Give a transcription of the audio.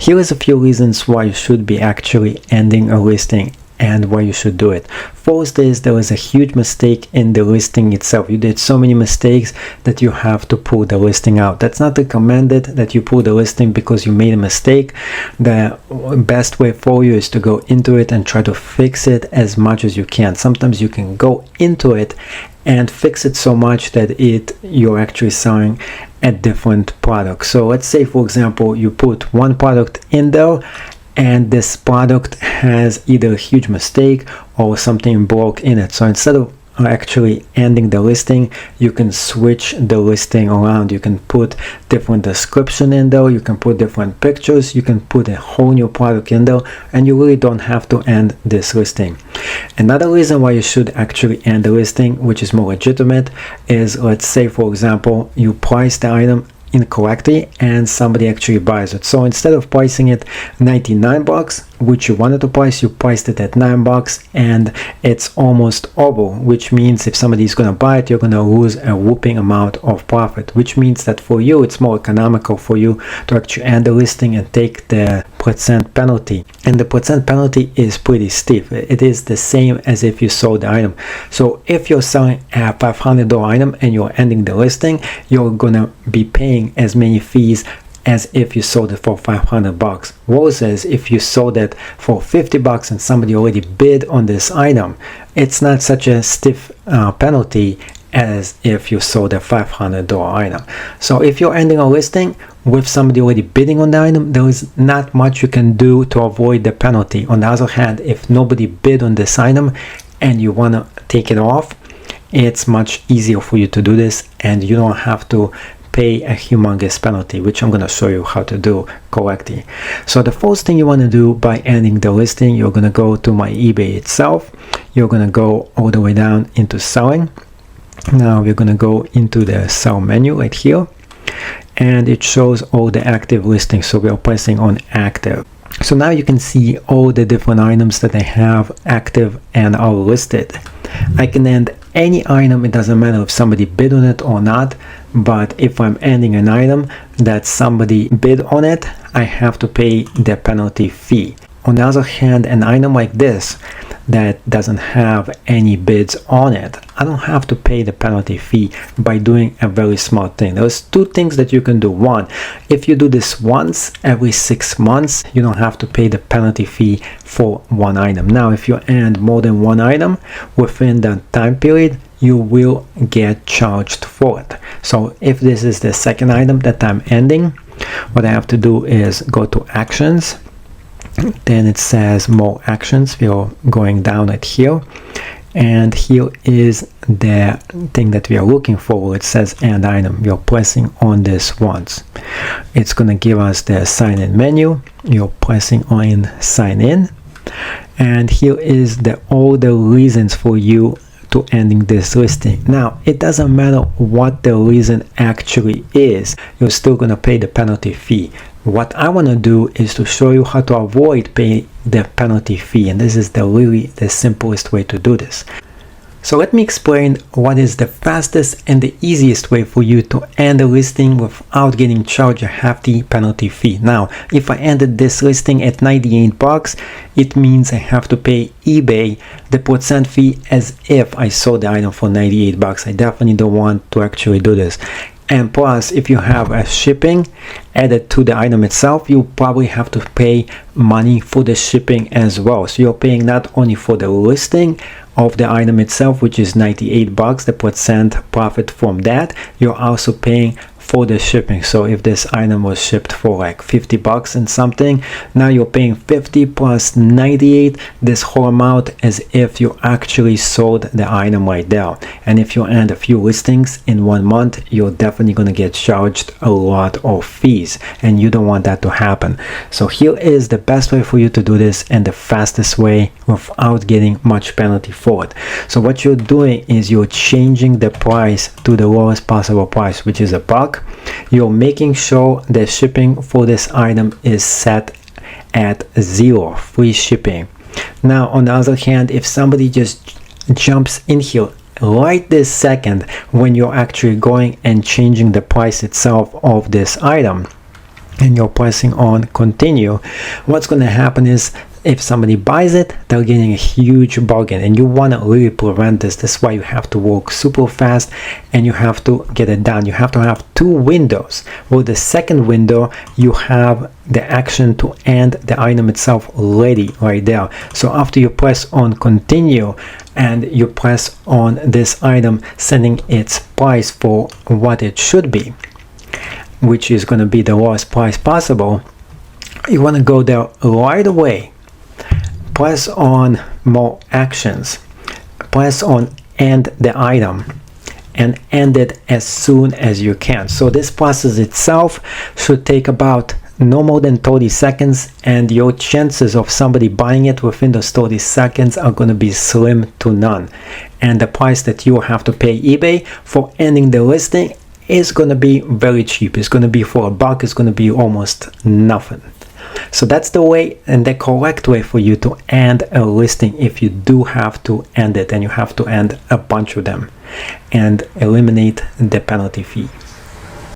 here is a few reasons why you should be actually ending a listing and why you should do it. First is there was a huge mistake in the listing itself. You did so many mistakes that you have to pull the listing out. That's not recommended that you pull the listing because you made a mistake. The best way for you is to go into it and try to fix it as much as you can. Sometimes you can go into it and fix it so much that you're actually selling a different product. So let's say, for example, you put one product in there and this product has either a huge mistake or something broke in it. So instead of actually ending the listing, you can switch the listing around. You can put different description in there, you can put different pictures, you can put a whole new product in there, and you really don't have to end this listing. Another reason why you should actually end the listing, which is more legitimate, is, let's say, for example, you price the item incorrectly and somebody actually buys it. So instead of pricing it $99, which you wanted to price, you priced it at $9 and it's almost over, which means if somebody is going to buy it, you're going to lose a whooping amount of profit, which means that for you it's more economical for you to actually end the listing and take the percent penalty. And the percent penalty is pretty steep. It is the same as if you sold the item. So if you're selling a $500 item and you're ending the listing, you're going to be paying as many fees as if you sold it for $500. Versus if you sold it for $50 and somebody already bid on this item, it's not such a stiff penalty as if you sold a $500 item. So if you're ending a listing with somebody already bidding on the item, there is not much you can do to avoid the penalty. On the other hand, if nobody bid on this item and you want to take it off, it's much easier for you to do this and you don't have to pay a humongous penalty, which I'm going to show you how to do correctly. So the first thing you want to do by ending the listing, you're going to go to my eBay itself. You're going to go all the way down into selling. Now we're going to go into the sell menu right here, and it shows all the active listings. So we are pressing on active. So now you can see all the different items that I have active and are listed. I can end any item, it doesn't matter if somebody bid on it or not, but if I'm ending an item that somebody bid on it, I have to pay the penalty fee. On the other hand, an item like this that doesn't have any bids on it, I don't have to pay the penalty fee by doing a very smart thing. There's two things that you can do. One, if you do this once every 6 months, you don't have to pay the penalty fee for one item. Now, if you end more than one item within that time period, you will get charged for it. So if this is the second item that I'm ending, what I have to do is go to actions. Then it says more actions. We are going down right here, and here is the thing that we are looking for. It says end item. We are pressing on this once. It's going to give us the sign in menu. You're pressing on sign in, and here is all the reasons for you to ending this listing. Now, it doesn't matter what the reason actually is, you're still going to pay the penalty fee. What I want to do is to show you how to avoid paying the penalty fee, and this is really the simplest way to do this. So let me explain what is the fastest and the easiest way for you to end a listing without getting charged a hefty penalty fee. Now, if I ended this listing at $98, it means I have to pay eBay the percent fee as if I sold the item for $98. I definitely don't want to actually do this. And plus, if you have a shipping added to the item itself, you probably have to pay money for the shipping as well. So you're paying not only for the listing of the item itself, which is $98, the percent profit from that, you're also paying for the shipping. So if this item was shipped for like $50 and something, now you're paying 50 plus 98, this whole amount, as if you actually sold the item right there. And if you end a few listings in 1 month, you're definitely going to get charged a lot of fees, and you don't want that to happen. So here is the best way for you to do this and the fastest way without getting much penalty for it. So what you're doing is you're changing the price to the lowest possible price, which is $1. You're making sure the shipping for this item is set at 0, free shipping. Now, on the other hand, if somebody just jumps in here right this second when you're actually going and changing the price itself of this item, and you're pressing on continue, what's going to happen is if somebody buys it, they're getting a huge bargain, and you want to really prevent this. That's why you have to work super fast and you have to get it done. You have to have 2 windows. Well, the second window, you have the action to end the item itself ready right there. So after you press on continue and you press on this item, setting its price for what it should be, which is going to be the lowest price possible, you want to go there right away. Press on more actions, press on end the item, and end it as soon as you can. So this process itself should take about no more than 30 seconds, and your chances of somebody buying it within those 30 seconds are going to be slim to none. And the price that you have to pay eBay for ending the listing is going to be very cheap. It's going to be for $1. It's going to be almost nothing. So that's the way and the correct way for you to end a listing if you do have to end it, and you have to end a bunch of them and eliminate the penalty fee.